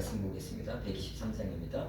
말씀 보겠습니다. 123장입니다.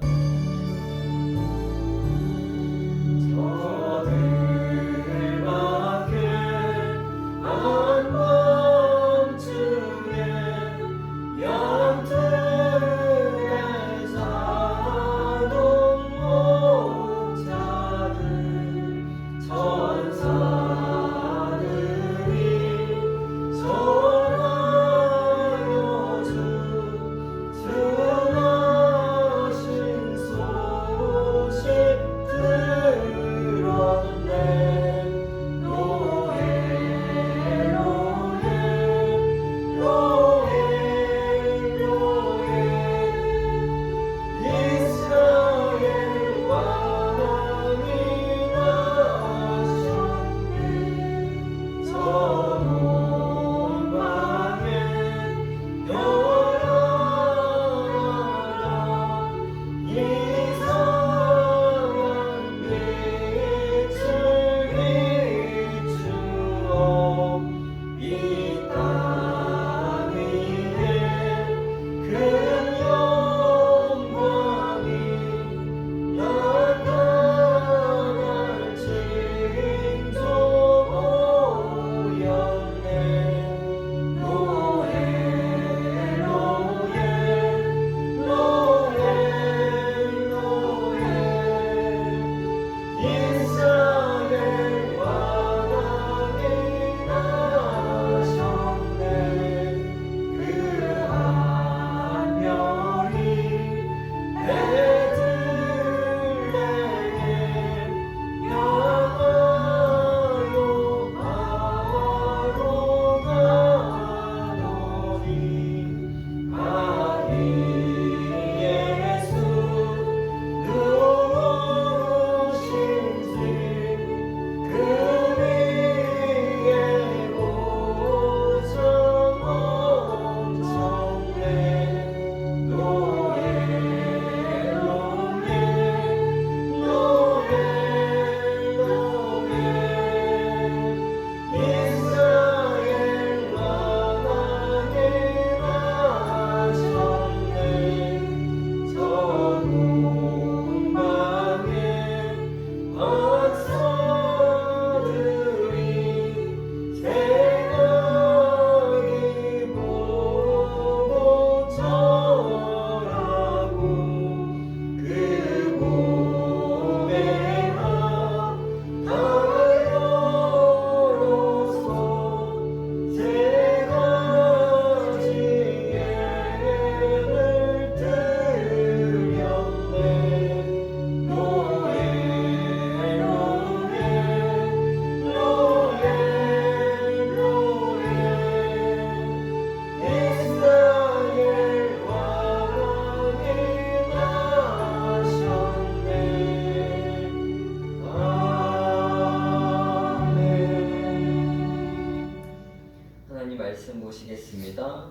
말씀 보시겠습니다.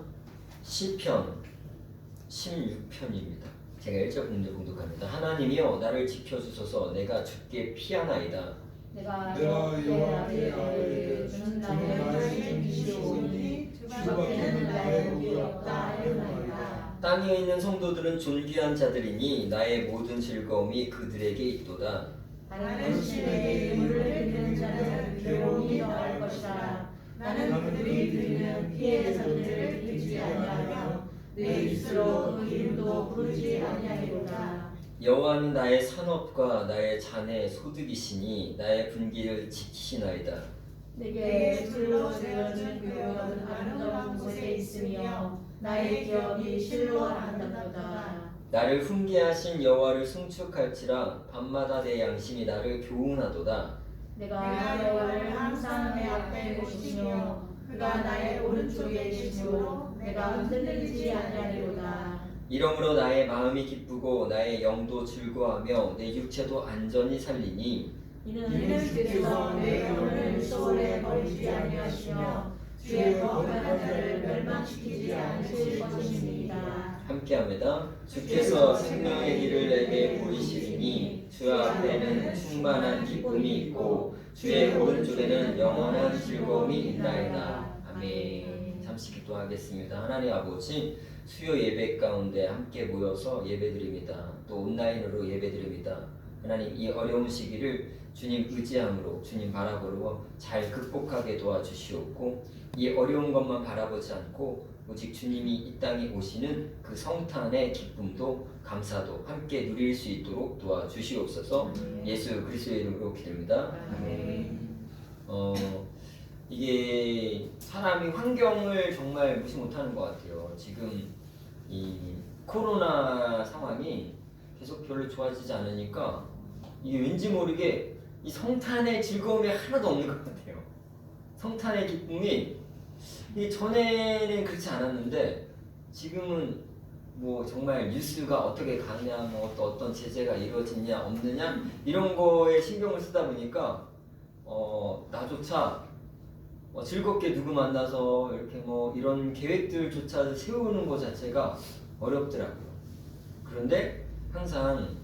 시편 16편입니다. 제가 1절 먼저 봉독합니다. 하나님이여 나를 지켜주소서. 내가 주께 피하나이다. 내가 여호와께 아뢰기를 주는 나의 말씀이시오니 주 밖에는 나의 목이 없다 하였나이다. 땅에 있는 성도들은 존귀한 자들이니 나의 모든 즐거움이 그들에게 있도다. 다른 신에게 예물을 드리는 자는 괴로움이 더할 것이라. 나는 그들이 드리는 피의 잔들을 드리지 아니하며 내 입술로 그 이름도 부르지 아니하리로다. 여호와는 나의 산업과 나의 잔의 소득이시니 나의 분기를 지키시나이다. 내게 풀로 되어진 교역은 아름다운 곳에 있으며 나의 기업이 실로 아름답도다. 나를 훈계하신 여호와를 송축할지라. 밤마다 내 양심이 나를 교훈하도다. 내가 여호와를 항상 내 앞에 보시며 그가 나의 오른쪽에 계시므로 내가 흔들리지 아니하리로다. 이러므로 나의 마음이 기쁘고 나의 영도 즐거워하며 내 육체도 안전히 살리니 이는 주께서 내 영혼을 소홀에 버리지 아니하시며 주의 거룩한 자를 멸망시키지 않으실 것입니다. 함께합니다. 주께서 생명의 길을 내게 보이시리니 주 앞에는 충만한 기쁨이 있고 주의 오른쪽에는 영원한 즐거움이 있나이다. 아멘. 잠시 기도하겠습니다. 하나님 아버지, 수요 예배 가운데 함께 모여서 예배드립니다. 또 온라인으로 예배드립니다. 하나님, 이 어려운 시기를 주님 의지함으로, 주님 바라보고 잘 극복하게 도와주시옵고, 이 어려운 것만 바라보지 않고 오직 주님이 이 땅에 오시는 그 성탄의 기쁨도 감사도 함께 누릴 수 있도록 도와주시옵소서. 예수 그리스도의 이름으로 기도합니다. 이게 사람이 환경을 정말 무시 못하는 것 같아요. 지금 이 코로나 상황이 계속 별로 좋아지지 않으니까 이게 왠지 모르게 이 성탄의 즐거움이 하나도 없는 것 같아요. 성탄의 기쁨이 이게 전에는 그렇지 않았는데 지금은 뭐 정말 뉴스가 어떻게 가냐, 뭐 어떤 제재가 이루어지냐 없느냐 이런 거에 신경을 쓰다 보니까 나조차 즐겁게 누구 만나서 이렇게 뭐 이런 계획들조차 세우는 것 자체가 어렵더라고요. 그런데 항상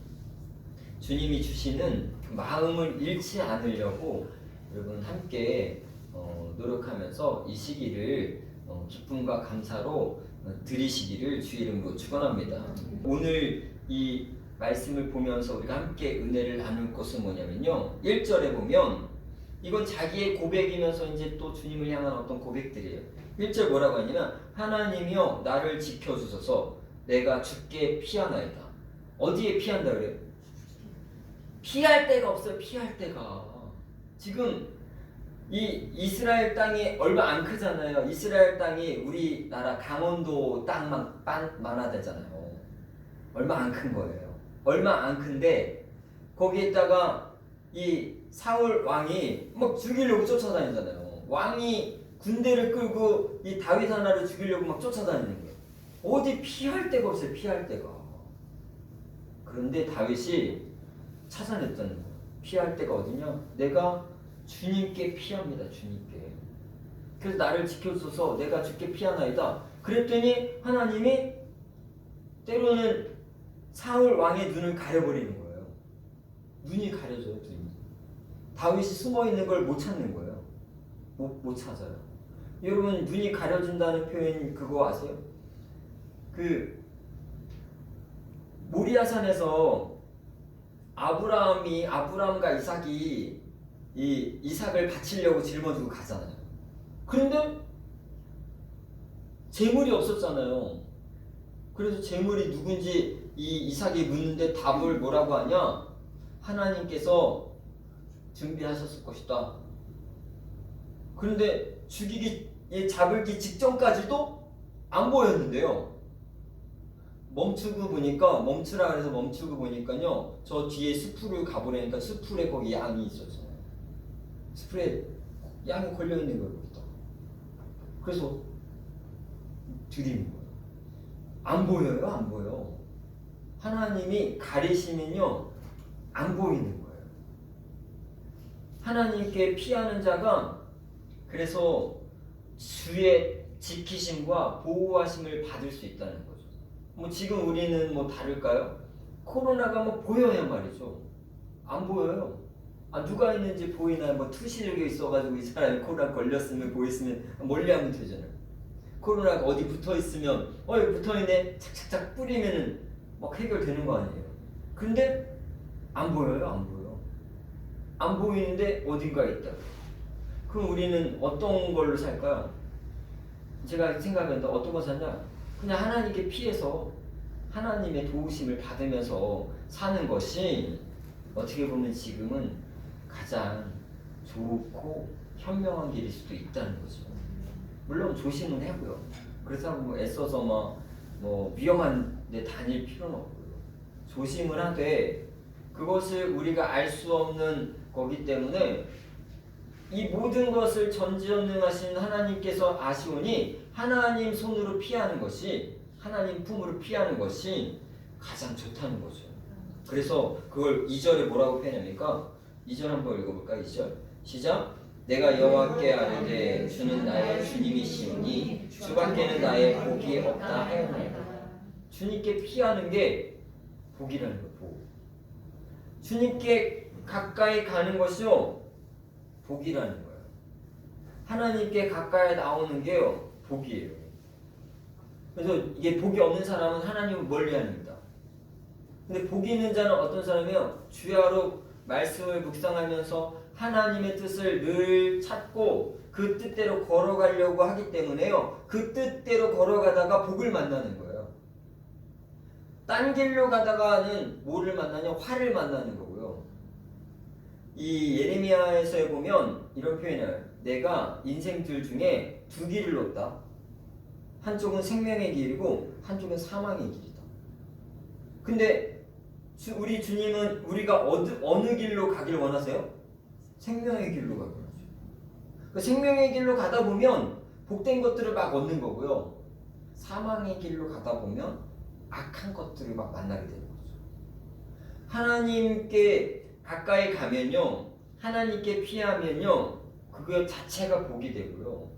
주님이 주시는 그 마음을 잃지 않으려고 여러분 함께 노력하면서 이 시기를 기쁨과 감사로 드리시기를 주의 이름으로 축원합니다. 오늘 이 말씀을 보면서 우리가 함께 은혜를 나눌 것은 뭐냐면요, 1절에 보면 이건 자기의 고백이면서 이제 또 주님을 향한 어떤 고백들이에요. 1절 뭐라고 하냐면, 하나님이여 나를 지켜주소서, 내가 주께 피하나이다. 어디에 피한다 그래요? 피할 데가 없어요. 피할 데가. 지금 이 이스라엘 땅이 얼마 안 크잖아요. 이스라엘 땅이 우리나라 강원도 땅만 되잖아요. 얼마 안 큰 거예요. 얼마 안 큰데 거기에다가 이 사울 왕이 막 죽이려고 쫓아다니잖아요. 왕이 군대를 끌고 이 다윗 하나를 죽이려고 막 쫓아다니는 거예요. 어디 피할 데가 없어요. 피할 데가. 그런데 다윗이 찾아냈다는 거예요. 피할 데가 어디냐? 내가 주님께 피합니다. 주님께. 그래서 나를 지켜줘서 내가 주께 피하나이다. 그랬더니 하나님이 때로는 사울 왕의 눈을 가려버리는 거예요. 눈이 가려져요. 눈이. 다윗이 숨어있는 걸 못 찾는 거예요. 못 찾아요. 여러분, 눈이 가려진다는 표현 그거 아세요? 그 모리아산에서 아브라함과 이삭이 이 이삭을 바치려고 짊어지고 가잖아요. 그런데 재물이 없었잖아요. 그래서 재물이 누군지 이 이삭이 묻는데 답을 뭐라고 하냐? 하나님께서 준비하셨을 것이다. 그런데 잡을기 직전까지도 안 보였는데요. 멈추라 그래서 멈추고 보니까요, 저 뒤에 숲으로 가보려니까 숲풀에 거기 양이 있었어요. 숲에 양이 걸려있는 걸 보다. 그래서 드리는 거예요. 안 보여요. 안 보여. 하나님이 가리시면요 안 보이는 거예요. 하나님께 피하는 자가 그래서 주의 지키심과 보호하심을 받을 수 있다는 거죠. 뭐 지금 우리는 뭐 다를까요? 코로나가 뭐 보여야 말이죠. 안 보여요. 누가 있는지 보이나요? 뭐 투시력이 있어가지고 이 사람이 코로나 걸렸으면 보였으면 멀리하면 되잖아요. 코로나가 어디 붙어있으면 여기 붙어있네 착착착 뿌리면은 막 해결되는 거 아니에요. 근데 안 보여요. 안 보여. 안 보이는데 어딘가 있다. 그럼 우리는 어떤 걸로 살까요? 제가 생각했는데 어떤 거 살냐? 그냥 하나님께 피해서 하나님의 도우심을 받으면서 사는 것이 어떻게 보면 지금은 가장 좋고 현명한 길일 수도 있다는 거죠. 물론 조심은 하고요. 그렇다고 뭐 애써서 뭐 위험한 데 다닐 필요는 없고요. 조심을 하되 그것을 우리가 알 수 없는 거기 때문에 이 모든 것을 전지전능하신 하나님께서 아시오니 하나님 손으로 피하는 것이, 하나님 품으로 피하는 것이 가장 좋다는 거죠. 그래서 그걸 2절에 뭐라고 표현합니까? 2절 한번 읽어볼까요? 2절 시작. 내가 여호와께 아뢰되 주는 나의 주님이시오니 주밖에는 나의 복이 없다 하였나이다. 주님께 피하는 게 복이라는 거예요. 복. 주님께 가까이 가는 것이요 복이라는 거예요. 하나님께 가까이 나오는 게요 복이에요. 그래서 이게 복이 없는 사람은 하나님을 멀리합니다. 근데 복이 있는 자는 어떤 사람이요? 주야로 말씀을 묵상하면서 하나님의 뜻을 늘 찾고 그 뜻대로 걸어가려고 하기 때문에요. 그 뜻대로 걸어가다가 복을 만나는 거예요. 딴 길로 가다가는 뭐를 만나냐? 화를 만나는 거고요. 이 예레미야에서 보면 이런 표현을 내가 인생들 중에 두 길을 놓았다. 한쪽은 생명의 길이고 한쪽은 사망의 길이다. 근데 우리 주님은 우리가 어느 길로 가길 원하세요? 생명의 길로 가길 원하세요. 그 생명의 길로 가다 보면 복된 것들을 막 얻는 거고요. 사망의 길로 가다 보면 악한 것들을 막 만나게 되는 거죠. 하나님께 가까이 가면요, 하나님께 피하면요, 그거 자체가 복이 되고요.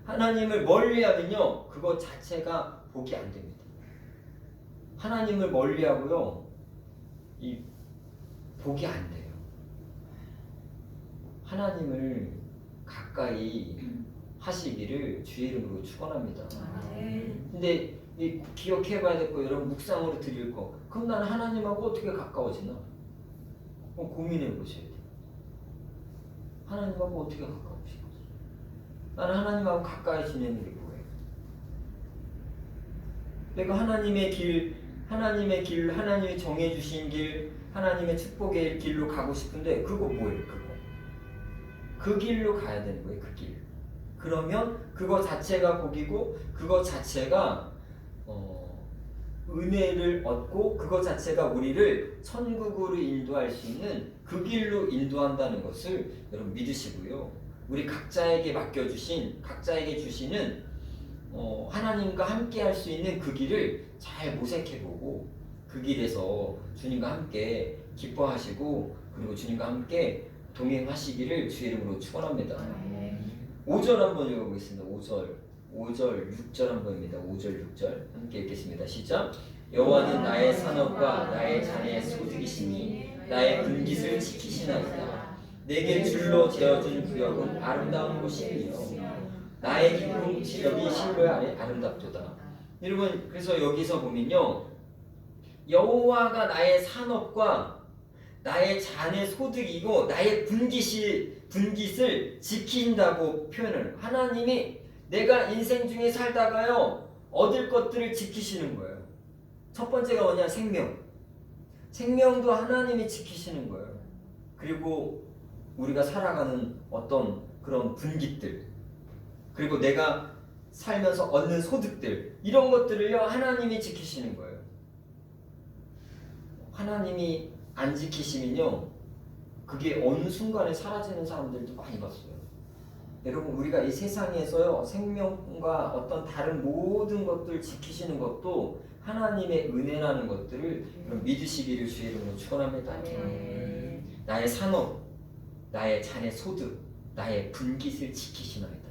하나님을 멀리하면요, 그거 자체가 복이 안 됩니다. 하나님을 멀리하고요, 이 복이 안 돼요. 하나님을 가까이 하시기를 주의 이름으로 축원합니다. 근데 이 기억해봐야 될 거, 여러분 묵상으로 드릴 거. 그럼 나는 하나님하고 어떻게 가까워지나? 고민해 보셔야 돼요. 하나님하고 어떻게 가까워지나? 나는 하나님하고 가까이 지내는 게 뭐예요? 내가 하나님의 길, 하나님이 정해주신 길, 하나님의 축복의 길로 가고 싶은데 그거 뭐예요? 그 길로 가야 되는 거예요. 그 길. 그러면 그거 자체가 복이고 그거 자체가 은혜를 얻고 그것 자체가 우리를 천국으로 인도할 수 있는 그 길로 인도한다는 것을 여러분 믿으시고요. 우리 각자에게 맡겨주신, 각자에게 주시는 하나님과 함께 할 수 있는 그 길을 잘 모색해보고 그 길에서 주님과 함께 기뻐하시고 그리고 주님과 함께 동행하시기를 주의 이름으로 축원합니다. 5절 한번 읽어보겠습니다. 5절, 6절 한번입니다. 5절, 6절 함께 읽겠습니다. 시작. 여호와는 나의 산업과 나의 자녀의 소득이시니 나의 분깃을 지키시나이다. 내게 줄로 재어준 구역은 아름다운 곳이며 나의 기쁨 지력이 실로 아래 아름답도다. 여러분, 그래서 여기서 보면요, 여호와가 나의 산업과 나의 자녀의 소득이고 나의 분깃을 지킨다고 표현을. 하나님이 내가 인생 중에 살다가요 얻을 것들을 지키시는 거예요. 첫 번째가 뭐냐? 생명도 하나님이 지키시는 거예요. 그리고 우리가 살아가는 어떤 그런 분깃들, 그리고 내가 살면서 얻는 소득들, 이런 것들을요 하나님이 지키시는 거예요. 하나님이 안 지키시면요 그게 어느 순간에 사라지는 사람들도 많이 봤어요. 여러분, 우리가 이 세상에서요 생명과 어떤 다른 모든 것들 지키시는 것도 하나님의 은혜라는 것들을 믿으시기를 주의 이름으로 축원합니다. 나의 산업, 나의 자녀 소득, 나의 분깃을 지키시나이다.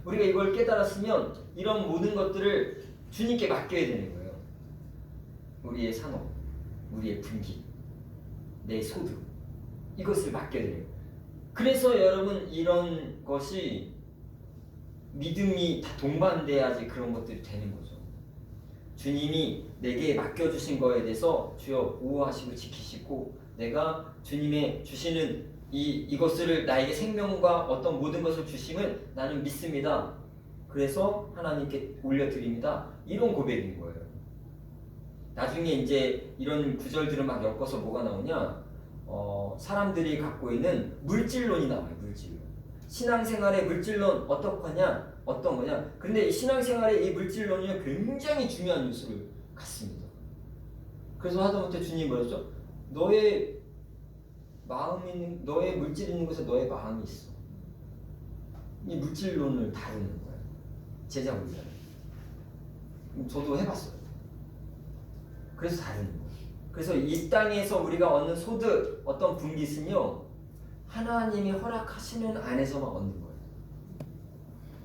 우리가 이걸 깨달았으면 이런 모든 것들을 주님께 맡겨야 되는 거예요. 우리의 산업, 우리의 분깃, 내 소득, 이것을 맡겨야 돼요. 그래서 여러분, 이런 것이 믿음이 다 동반돼야지 그런 것들이 되는 거죠. 주님이 내게 맡겨주신 거에 대해서 주여 보호하시고 지키시고, 내가 주님의 주시는 이것을 나에게 생명과 어떤 모든 것을 주심을 나는 믿습니다. 그래서 하나님께 올려드립니다. 이런 고백인 거예요. 나중에 이제 이런 구절들을 막 엮어서 뭐가 나오냐? 사람들이 갖고 있는 물질론이 나와요. 물질론. 신앙생활의 물질론 어떤 거냐? 근데 이 신앙생활의 이 물질론이 굉장히 중요한 요소를 갖습니다. 그래서 하다못해 주님이 뭐랬죠? 너의 물질 있는 곳에 너의 마음이 있어. 이 물질론을 다루는 거예요. 제자 훈련. 저도 해봤어요. 그래서 다루는 거예요. 그래서 이 땅에서 우리가 얻는 소득, 어떤 분깃은요 하나님이 허락하시는 안에서만 얻는 거예요.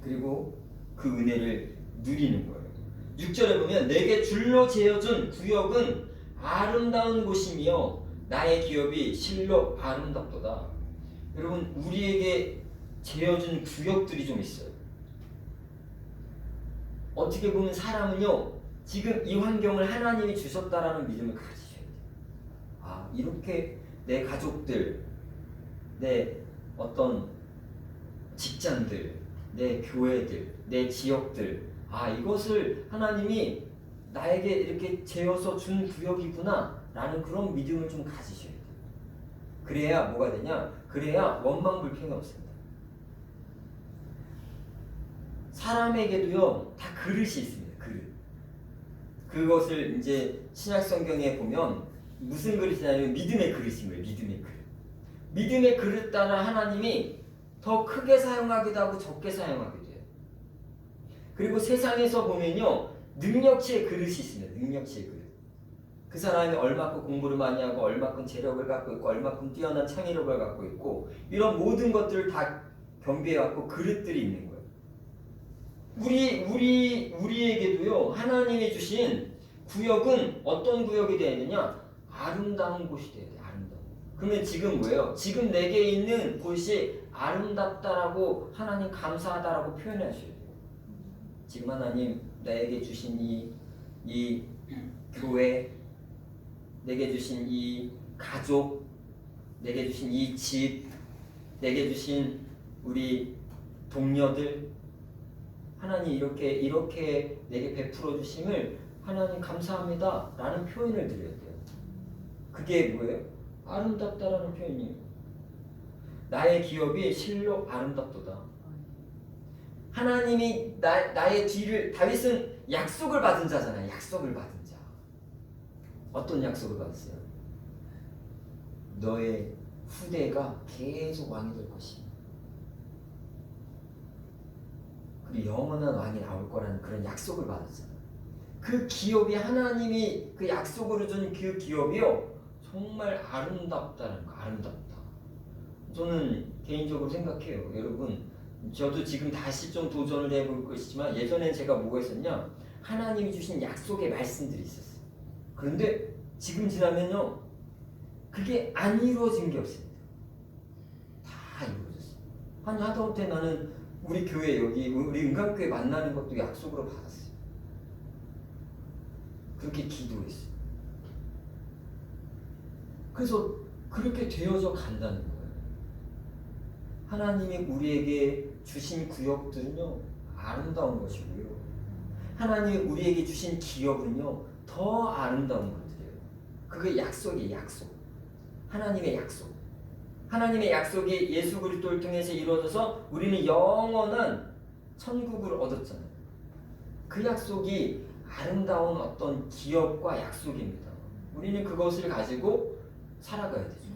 그리고 그 은혜를 누리는 거예요. 6절에 보면 내게 줄로 재어준 구역은 아름다운 곳이며 나의 기업이 실로 아름답도다. 여러분, 우리에게 재어준 구역들이 좀 있어요. 어떻게 보면 사람은요, 지금 이 환경을 하나님이 주셨다라는 믿음을 가지셔야 돼요. 아, 이렇게 내 가족들, 내 어떤 직장들, 내 교회들, 내 지역들, 아, 이것을 하나님이 나에게 이렇게 재어서 준 구역이구나 라는 그런 믿음을 좀 가지셔야 돼요. 그래야 뭐가 되냐? 그래야 원망불평이 없습니다. 사람에게도요, 다 그릇이 있습니다. 그릇. 그것을 이제 신약 성경에 보면 무슨 그릇이냐면 믿음의 그릇인 거예요. 믿음의 그릇. 믿음의 그릇 따라 하나님이 더 크게 사용하기도 하고 적게 사용하기도 해요. 그리고 세상에서 보면요, 능력치의 그릇이 있습니다. 능력치의 그릇. 그 사람이 얼마큼 공부를 많이 하고 얼마큼 재력을 갖고 있고 얼마큼 뛰어난 창의력을 갖고 있고 이런 모든 것들을 다 겸비해 갖고 그릇들이 있는 거예요. 우리에게도요, 하나님이 주신 구역은 어떤 구역이 되어야 되냐? 아름다운 곳이 되어야 돼요. 아름다운. 그러면 지금 뭐예요? 지금 내게 있는 곳이 아름답다라고 하나님 감사하다라고 표현하셔야 돼요. 지금 하나님 나에게 주신 이 교회, 내게 주신 이 가족, 내게 주신 이 집, 내게 주신 우리 동료들, 하나님 이렇게 내게 베풀어 주심을 하나님 감사합니다 라는 표현을 드려야 돼요. 그게 뭐예요? 아름답다라는 표현이에요. 나의 기업이 실로 아름답도다. 하나님이 나의 뒤를, 다윗은 약속을 받은 자잖아요. 약속을 받은 자. 어떤 약속을 받았어요? 너의 후대가 계속 왕이 될 것이다. 그리고 영원한 왕이 나올 거라는 그런 약속을 받았잖아요. 그 기업이, 하나님이 그 약속으로 준 그 기업이요, 정말 아름답다는 거. 아름답다. 저는 개인적으로 생각해요. 여러분, 저도 지금 다시 좀 도전을 해볼 것이지만 예전엔 제가 뭐가 있었냐, 하나님이 주신 약속의 말씀들이 있었어요. 그런데 지금 지나면요, 그게 안 이루어진 게 없습니다. 다 이루어졌어요. 하다못해 나는 우리 교회, 여기 우리 은강교회 만나는 것도 약속으로 받았어요. 그렇게 기도했어요. 그래서 그렇게 되어져 간다는 거예요. 하나님이 우리에게 주신 구역들은요, 아름다운 것이고요, 하나님이 우리에게 주신 기업은요, 더 아름다운 것들이에요. 그게 약속이에요. 약속. 하나님의 약속. 하나님의 약속이 예수 그리스도를 통해서 이루어져서 우리는 영원한 천국을 얻었잖아요. 그 약속이 아름다운 어떤 기업과 약속입니다. 우리는 그것을 가지고 살아가야 되죠.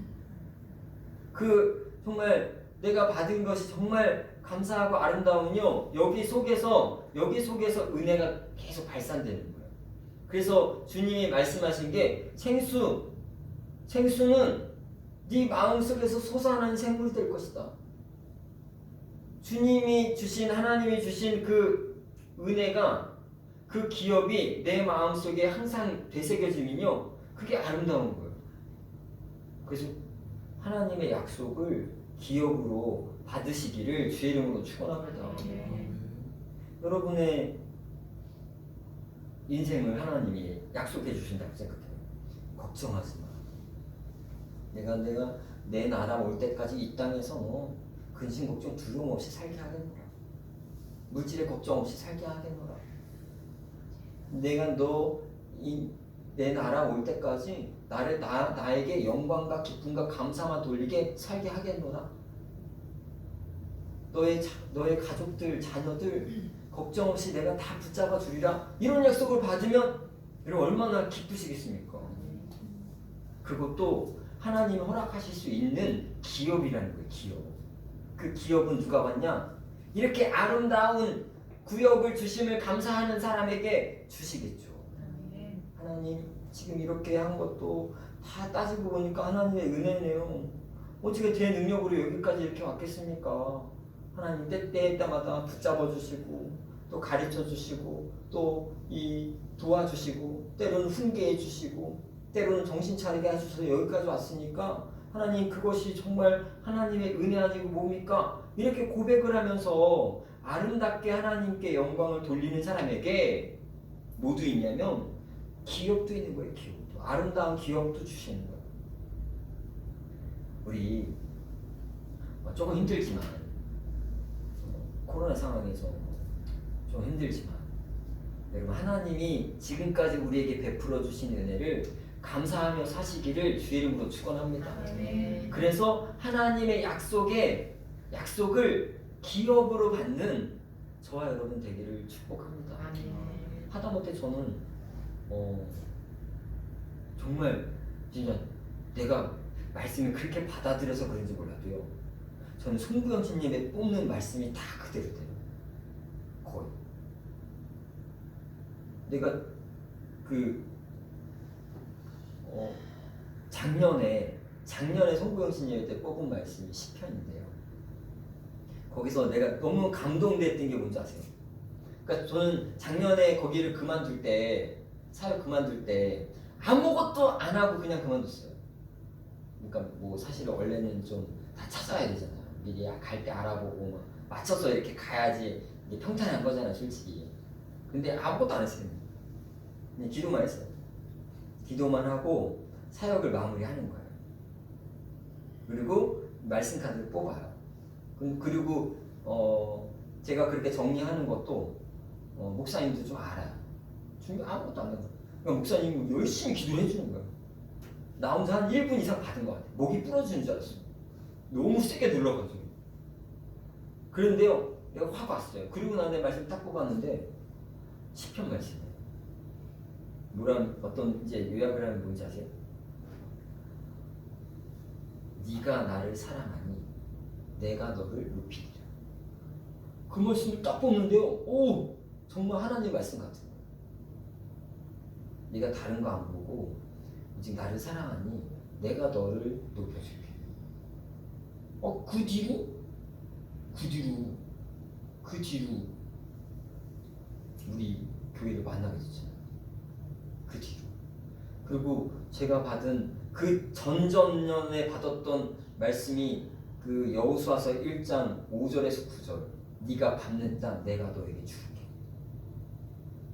정말 내가 받은 것이 정말 감사하고 아름다우면요, 여기 속에서 은혜가 계속 발산되는 거예요. 그래서 주님이 말씀하신 게 생수는 네 마음속에서 솟아나는 샘물이 될 것이다. 하나님이 주신 그 은혜가, 그 기업이 내 마음속에 항상 되새겨지면요, 그게 아름다운 거예요. 그래서 하나님의 약속을 기업으로 받으시기를 주의 이름으로 축원합니다. 여러분의 인생을 하나님이 약속해 주신다고 생각해요. 걱정하지 마. 내가 내 나라 올 때까지 이 땅에서 근심 걱정 두려움 없이 살게 하겠노라. 물질의 걱정 없이 살게 하겠노라. 내가 내 나라 올 때까지 나에게 영광과 기쁨과 감사만 돌리게 살게 하겠노라. 너의 가족들, 자녀들 걱정 없이 내가 다 붙잡아 주리라. 이런 약속을 받으면 여러분 얼마나 기쁘시겠습니까? 그것도 하나님이 허락하실 수 있는 기업이라는 거예요. 기업. 그 기업은 누가 받냐? 이렇게 아름다운 구역을 주심을 감사하는 사람에게 주시겠죠. 하나님 지금 이렇게 한 것도 다 따지고 보니까 하나님의 은혜네요. 어떻게 제 능력으로 여기까지 이렇게 왔겠습니까? 하나님 때때마다 붙잡아 주시고 또 가르쳐 주시고 또 도와주시고 때로는 훈계해 주시고 때로는 정신 차리게 하셔서 여기까지 왔으니까 하나님, 그것이 정말 하나님의 은혜 아니고 뭡니까? 이렇게 고백을 하면서 아름답게 하나님께 영광을 돌리는 사람에게 모두 있냐면 기업도 있는 거예요. 기업도. 아름다운 기업도 주시는 거예요. 우리 조금 힘들지만 코로나 상황에서 좀 힘들지만 여러분 하나님이 지금까지 우리에게 베풀어 주신 은혜를 감사하며 사시기를 주의 이름으로 축원합니다. 그래서 하나님의 약속을 기업으로 받는 저와 여러분 되기를 축복합니다. 하다못해 저는 정말 진짜 내가 말씀을 그렇게 받아들여서 그런지 몰라도요, 저는 송구영신님의 뽑는 말씀이 다 그대로 돼요. 거의 내가 작년에 송구영신님 때 뽑은 말씀이 시편인데요, 거기서 내가 너무 감동됐던 게 뭔지 아세요? 그러니까 저는 작년에 거기를 그만둘 때, 사역 그만둘 때 아무것도 안 하고 그냥 그만뒀어요. 그러니까 뭐 사실 원래는 좀 다 찾아야 되잖아요. 미리 갈 때 알아보고 막 맞춰서 이렇게 가야지 평탄한 거잖아요, 솔직히. 근데 아무것도 안 했어요. 그냥 기도만 했어요. 기도만 하고 사역을 마무리하는 거예요. 그리고 말씀 카드를 뽑아요. 그리고 제가 그렇게 정리하는 것도 목사님도 좀 알아요. 아무것도 안 하고 그러니까 목사님이 열심히 기도를 해주는 거예요. 나 혼자 한 1분 이상 받은 것 같아요. 목이 부러지는 줄 알았어요. 너무 세게 눌러가지고. 그런데요, 내가 확 왔어요. 그리고 나서 말씀 딱 뽑았는데 시편 말씀이에요. 어떤 이제 요약을 하면 뭔지 아세요? 네가 나를 사랑하니 내가 너를 높이리라. 그 말씀을 딱 뽑는데요, 오, 정말 하나님 말씀 같은 거예요. 네가 다른 거 안 보고 오직 나를 사랑하니 내가 너를 높여줄게. 그 뒤로 우리 교회를 만나게 됐잖아요. 그 뒤로. 그리고 제가 받은 그 전전년에 받았던 말씀이 그 여호수아서 1장 5절에서 9절, 네가 밟는 땅 내가 너에게 줄게.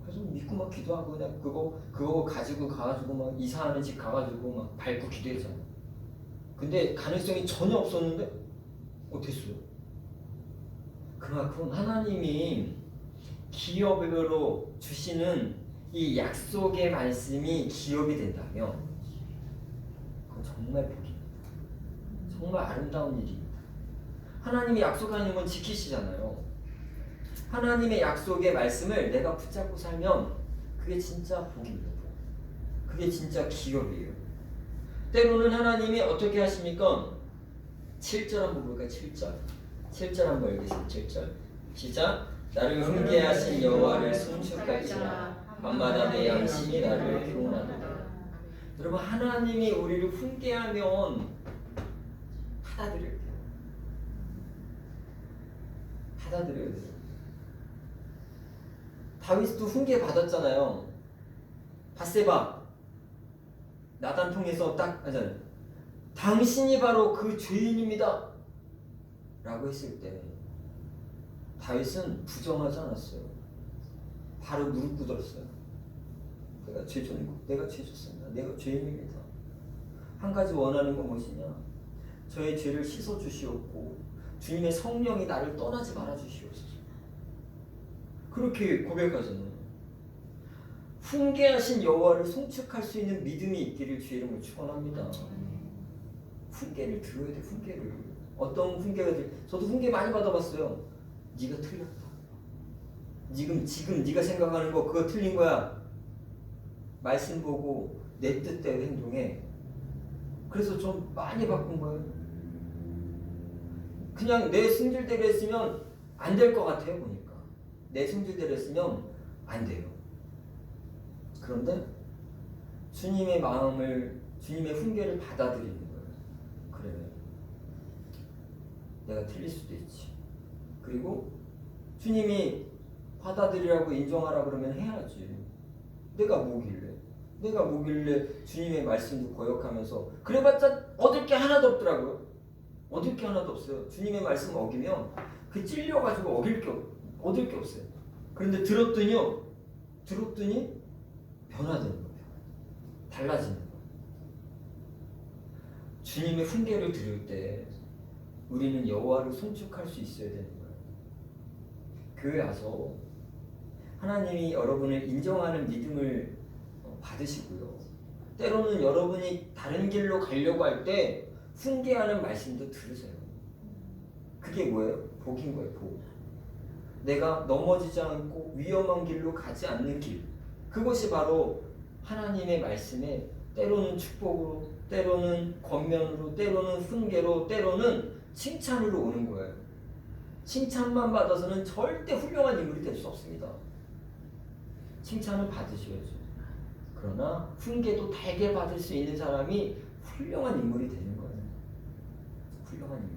그래서 믿고 막 기도하고 그냥 그거 가지고 가가지고 막 이사하는 집 가가지고 막 밟고 기도했잖아요. 근데 가능성이 전혀 없었는데 됐어요. 그만큼 하나님이 기업으로 주시는 이 약속의 말씀이 기업이 된다면 그건 정말 복입니다. 정말 아름다운 일입니다. 하나님이 약속하는 건 지키시잖아요. 하나님의 약속의 말씀을 내가 붙잡고 살면 그게 진짜 복입니다. 그게 진짜 기업이에요. 때로는 하나님이 어떻게 하십니까? 7절 한번 볼까요? 7절 한번 읽겠습니다. 7절 시작. 나를 훈계하신 여호와를 송축할지라 밤마다 내 양심이 나를 교훈하노라. 여러분, 하나님이 우리를 훈계하면 받아들여야 돼요. 다윗도 훈계 받았잖아요. 밧세바 나단 통해서 딱 하잖아요. 당신이 바로 그 죄인입니다 라고 했을 때 다윗은 부정하지 않았어요. 바로 무릎 꿇었어요. 내가 죄졌습니다. 내가 죄인입니다. 한 가지 원하는 건 무엇이냐? 저의 죄를 씻어 주시옵고 주님의 성령이 나를 떠나지 말아 주시옵소서. 그렇게 고백하잖아요. 훈계하신 여호와를 송축할 수 있는 믿음이 있기를 주의 이름으로 축원합니다. 훈계를 들어야 돼. 훈계를. 어떤 훈계가 저도 훈계 많이 받아봤어요. 네가 틀렸다. 지금 네가 생각하는 거 그거 틀린 거야. 말씀 보고 내 뜻대로 행동해. 그래서 좀 많이 바꾼 거예요. 그냥 내 승질대로 했으면 안 될 것 같아요. 보니까 내 승질대로 했으면 안 돼요. 그런데 주님의 마음을, 주님의 훈계를 받아들이는 거예요. 그래, 내가 틀릴 수도 있지. 그리고 주님이 받아들이라고 인정하라 그러면 해야지. 내가 뭐길래 주님의 말씀도 거역하면서. 그래봤자 얻을 게 하나도 없더라고요. 얻을 게 하나도 없어요. 주님의 말씀 어기면 그 찔려가지고 어길 게 얻을 게 없어요. 그런데 들었더니 변화되는 거예요. 달라지는 거예요. 주님의 훈계를 들을 때 우리는 여호와를 송축할 수 있어야 되는 거예요. 교회 와서 하나님이 여러분을 인정하는 믿음을 받으시고요. 때로는 여러분이 다른 길로 가려고 할 때 훈계하는 말씀도 들으세요. 그게 뭐예요? 복인 거예요. 복. 내가 넘어지지 않고 위험한 길로 가지 않는 길. 그것이 바로 하나님의 말씀에 때로는 축복으로, 때로는 권면으로, 때로는 훈계로, 때로는 칭찬으로 오는 거예요. 칭찬만 받아서는 절대 훌륭한 인물이 될 수 없습니다. 칭찬을 받으셔야죠. 그러나 훈계도 달게 받을 수 있는 사람이 훌륭한 인물이 되는 거예요. 훌륭한 인물.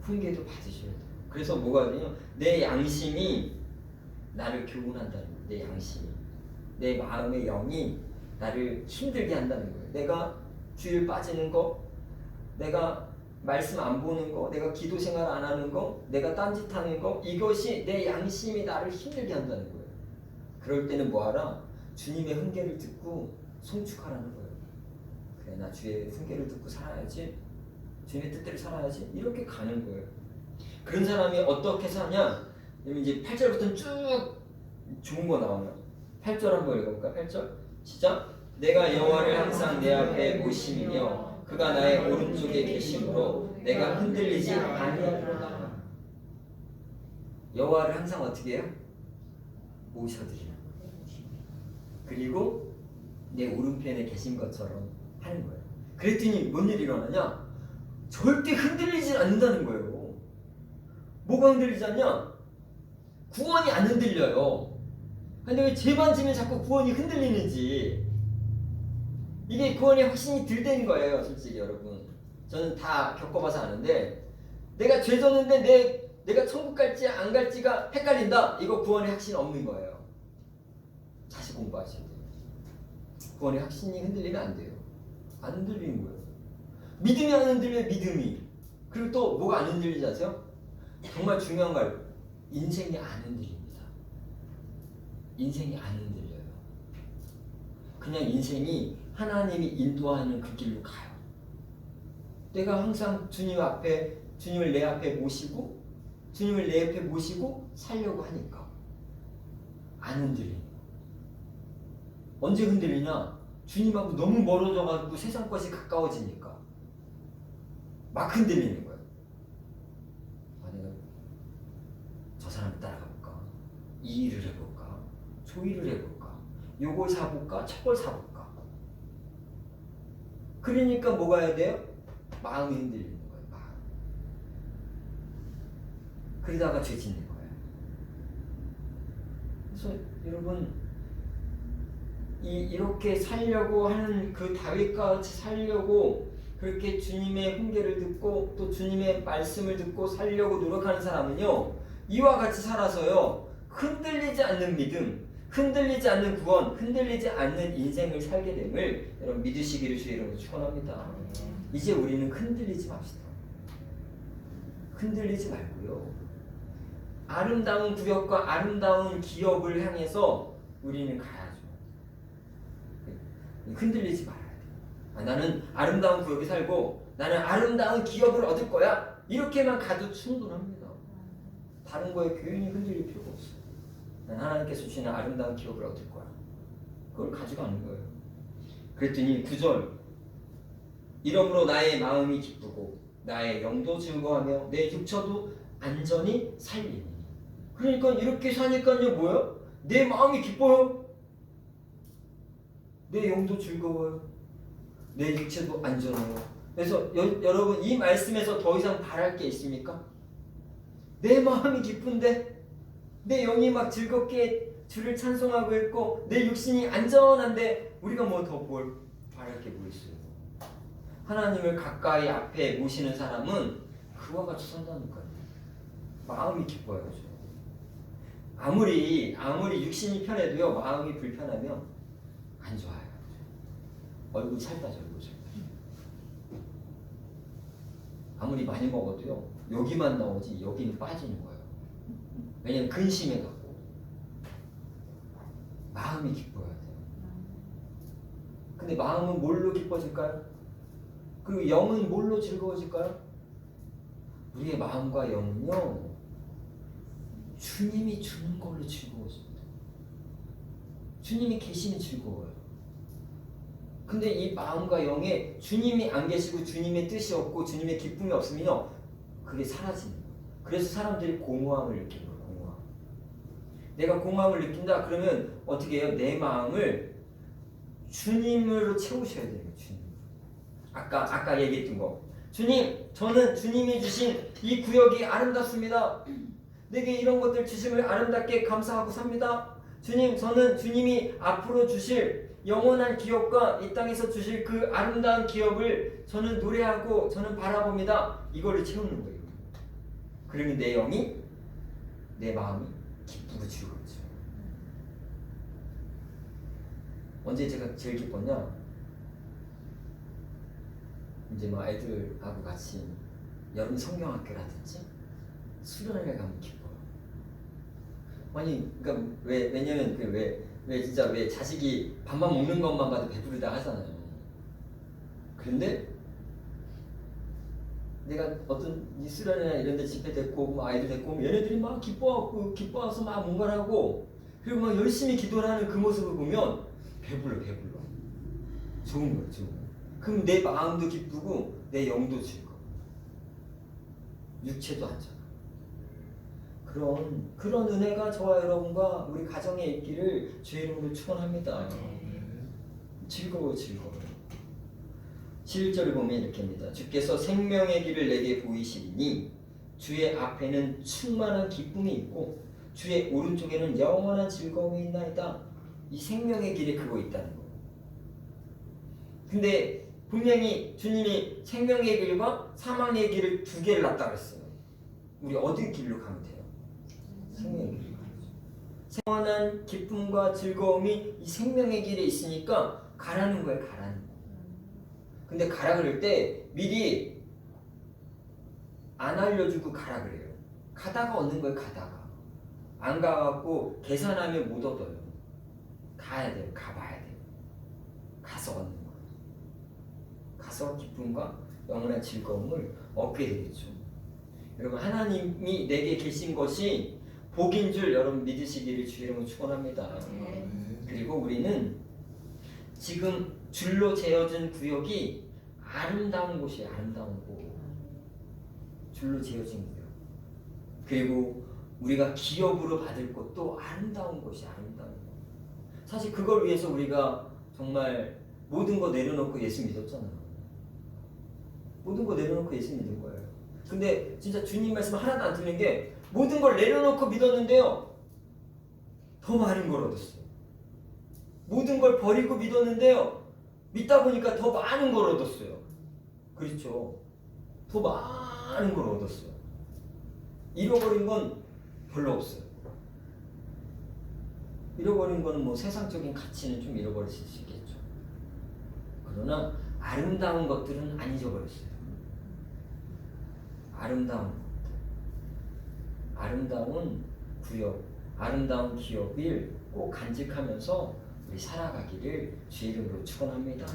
훈계도 받으셔야 돼요. 그래서 뭐가 돼요? 내 양심이 나를 교훈한다는 거예요. 내 양심이. 내 마음의 영이 나를 힘들게 한다는 거예요. 내가 주일 빠지는 거, 내가 말씀 안 보는 거, 내가 기도 생활 안 하는 거, 내가 딴짓하는 거, 이것이 내 양심이 나를 힘들게 한다는 거예요. 그럴 때는 뭐하라? 주님의 훈계를 듣고 송축하라는 거예요. 그래, 나 주의 훈계를 듣고 살아야지, 주님의 뜻대로 살아야지, 이렇게 가는 거예요. 그런 사람이 어떻게 사냐? 이제 8절부터는 쭉 좋은 거 나오네요. 8절 한번 읽어볼까? 8절 시작. 내가 여호와를 항상 내 앞에 모시며 그가 나의 오른쪽에 계심으로 내가 흔들리지 아니하리로다. 여호와를 항상 어떻게 해요? 모셔드리는 거예요. 그리고 내 오른편에 계신 것처럼 하는 거예요. 그랬더니 뭔 일이 일어나냐? 절대 흔들리지 않는다는 거예요. 뭐가 흔들리지 않냐? 구원이 안 흔들려요. 근데 왜 죄만 지면 자꾸 구원이 흔들리는지, 이게 구원의 확신이 들 때는 거예요. 솔직히 여러분, 저는 다 겪어봐서 아는데, 내가 죄 졌는데 내가 천국 갈지 안 갈지가 헷갈린다. 이거 구원의 확신 없는 거예요. 다시 공부하셔야 돼요. 구원의 확신이 흔들리면 안 돼요. 안 흔들리는 거예요. 믿음이 안 흔들려요. 믿음이. 그리고 또 뭐가 안 흔들리지 아세요? 정말 중요한 말, 인생이 안 흔들립니다. 인생이 안 흔들려요. 그냥 인생이 하나님이 인도하는 그 길로 가요. 내가 항상 주님을 내 앞에 모시고 살려고 하니까 안 흔들리는 거예요. 언제 흔들리냐? 주님하고 너무 멀어져가지고 세상 것이 가까워지니까 막 흔들리는 거예요. 내가 저 사람을 따라가볼까? 이 일을 해볼까? 저 일을 해볼까? 요걸 사볼까? 저걸 사볼까? 그러니까 뭐가 해야 돼요? 마음이 흔들리는 거예요. 마음. 그러다가 죄 짓는 거예요. 그래서 여러분, 이렇게 살려고 하는 그 다윗과 같이 살려고 그렇게 주님의 훈계를 듣고 또 주님의 말씀을 듣고 살려고 노력하는 사람은요, 이와 같이 살아서요, 흔들리지 않는 믿음, 흔들리지 않는 구원, 흔들리지 않는 인생을 살게 됨을 여러분 믿으시기를 주의 이름으로 축원합니다. 이제 우리는 흔들리지 맙시다. 흔들리지 말고요, 아름다운 구역과 아름다운 기업을 향해서 우리는 가야죠. 흔들리지 말아야 돼요. 나는 아름다운 구역에 살고 나는 아름다운 기업을 얻을 거야, 이렇게만 가도 충분합니다. 다른 거에 괜히 흔들릴 필요가 없어요. 난 하나님께서 주시는 아름다운 기업을 얻을 거야, 그걸 가져가는 거예요. 그랬더니 9절, 이러므로 나의 마음이 기쁘고 나의 영도 즐거워하며 내 육처도 안전히 살리니. 그러니까 이렇게 사니까요, 뭐예요? 내 마음이 기뻐요. 내 영도 즐거워요. 내 육체도 안전해요. 그래서 여러분, 이 말씀에서 더 이상 바랄 게 있습니까? 내 마음이 기쁜데, 내 영이 막 즐겁게 주를 찬송하고 있고 내 육신이 안전한데 우리가 뭐 더 뭘 바랄 게 뭐 있어요? 하나님을 가까이 앞에 모시는 사람은 그와 같이 산다니까요. 마음이 기뻐야죠. 아무리 육신이 편해도요, 마음이 불편하면 안 좋아요. 얼굴 살다죠, 얼굴 살다. 아무리 많이 먹어도요, 여기만 나오지 여기는 빠지는 거예요. 왜냐면 근심해갖고. 마음이 기뻐야 돼요. 근데 마음은 뭘로 기뻐질까요? 그리고 영은 뭘로 즐거워질까요? 우리의 마음과 영은요, 주님이 주는 걸로 즐거워집니다. 주님이 계시면 즐거워요. 근데 이 마음과 영에 주님이 안 계시고 주님의 뜻이 없고 주님의 기쁨이 없으면요, 그게 사라지는 거예요. 그래서 사람들이 공허함을 느끼는 거예요. 공허함. 내가 공허함을 느낀다 그러면 어떻게 해요? 내 마음을 주님으로 채우셔야 돼요. 주님. 아까 얘기했던 거. 주님, 저는 주님이 주신 이 구역이 아름답습니다. 내게 이런 것들 주심을 아름답게 감사하고 삽니다. 주님, 저는 주님이 앞으로 주실 영원한 기업과 이 땅에서 주실 그 아름다운 기업을 저는 노래하고 저는 바라봅니다. 이거를 채우는 거예요. 그러면 내 영이, 내 마음이 기쁘고 즐겁죠. 언제 제가 제일 기뻤냐? 이제 뭐 아이들하고 같이 여름 성경학교라든지 수련회 가면 기뻐요. 아니, 그러니까 왜냐면 왜 진짜 왜 자식이 밥만 먹는 것만 봐도 배부르다 하잖아요. 그런데 내가 어떤 이 수련회나 이런 데 집회 데리고 오고 아이들 데리고 오면 얘네들이 막 기뻐와서 막 뭔가를 하고 그리고 막 열심히 기도를 하는 그 모습을 보면 배불러. 좋은 거예요, 좋은 거. 그럼 내 마음도 기쁘고 내 영도 즐거워. 육체도 안전하고. 그런 은혜가 저와 여러분과 우리 가정에 있기를 주의 이름으로 축원합니다. 즐거워. 11절을 보면 이렇게입니다. 주께서 생명의 길을 내게 보이시리니 주의 앞에는 충만한 기쁨이 있고 주의 오른쪽에는 영원한 즐거움이 있나이다. 이 생명의 길에 그거 있다는 거예요. 근데 분명히 주님이 생명의 길과 사망의 길을 두 개를 놨다고 했어요. 우리 어디 길로 가면 돼요? 생명의 길로 가야죠. 영원한 기쁨과 즐거움이 이 생명의 길에 있으니까 가라는 거예요. 가라는 거. 근데 가라 그럴 때 미리 안 알려주고 가라 그래요. 가다가 얻는 거예요. 가다가 안 가갖고 계산하면 못 얻어요. 가야 돼요. 가봐야 돼요. 가서 얻는 거예요. 가서 기쁨과 영원한 즐거움을 얻게 되겠죠. 여러분, 하나님이 내게 계신 것이 복인 줄 여러분 믿으시기를 주의 이름으로 축원합니다. 그리고 우리는 지금 줄로 재어진 구역이 아름다운 곳이에요. 아름다운 곳. 줄로 재어진 구역. 그리고 우리가 기업으로 받을 것도 아름다운 곳이 아름다운 곳. 사실 그걸 위해서 우리가 정말 모든 거 내려놓고 예수 믿었잖아요. 모든 거 내려놓고 예수 믿은 거예요. 근데 진짜 주님 말씀 하나도 안 틀린 게 모든 걸 내려놓고 믿었는데요, 더 많은 걸 얻었어요. 모든 걸 버리고 믿었는데요, 믿다 보니까 더 많은 걸 얻었어요. 그렇죠? 더 많은 걸 얻었어요. 잃어버린 건 별로 없어요. 잃어버린 거는 뭐 세상적인 가치는 좀 잃어버리실 수 있겠죠. 그러나 아름다운 것들은 안 잊어버렸어요. 아름다운 것들, 아름다운 구역, 아름다운 기업을 꼭 간직하면서 우리 살아가기를 주의 이름으로 축원합니다.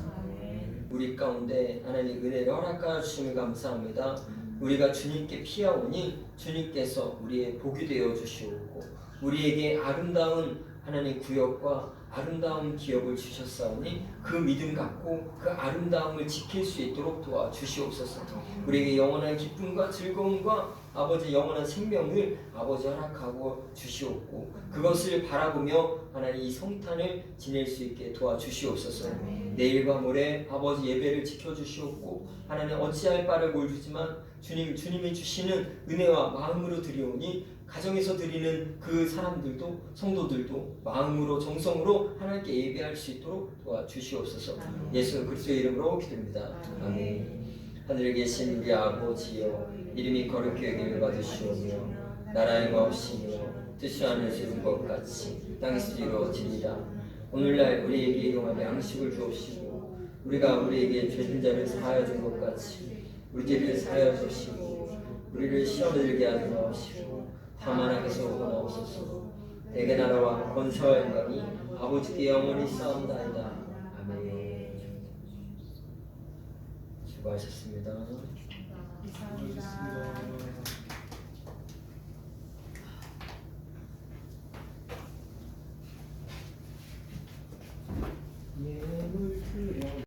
우리 가운데 하나님 은혜를 허락하여 주심을 감사합니다. 우리가 주님께 피하오니 주님께서 우리의 복이 되어 주시옵고 우리에게 아름다운 하나님 구역과 아름다운 기업을 주셨사오니 그 믿음 갖고 그 아름다움을 지킬 수 있도록 도와주시옵소서. 우리에게 영원한 기쁨과 즐거움과 아버지 영원한 생명을 아버지 허락하고 주시옵고 그것을 바라보며 하나님 이 성탄을 지낼 수 있게 도와주시옵소서. 내일과 모레 아버지 예배를 지켜주시옵고 하나님 어찌할 바를 모르지만 주님이 주시는 은혜와 마음으로 드리오니 가정에서 드리는 그 사람들도 성도들도 마음으로 정성으로 하나님께 예배할 수 있도록 도와주시옵소서. 예수 그리스도의 이름으로 기도합니다. 아멘. 하늘에 계신 우리 아버지여 이름이 거룩히 여김을 받으시오며 나라의 마옵시며 뜻이 하늘에서 이룬 것 같이 땅에서 이루어지리라. 오늘날 우리에게 일용할 양식을 주옵시고 우리가 우리에게 죄진 자를 사하여 준 것 같이 우리 죄를 사하여 주시고 우리를 시험에 들게 하지 마옵시고 다만하게서 오거나옵소서. 내게 나라와 권세와 영광이 아버지께 영원히 싸움나이다. 아멘. 수고하셨습니다. 감사합니다.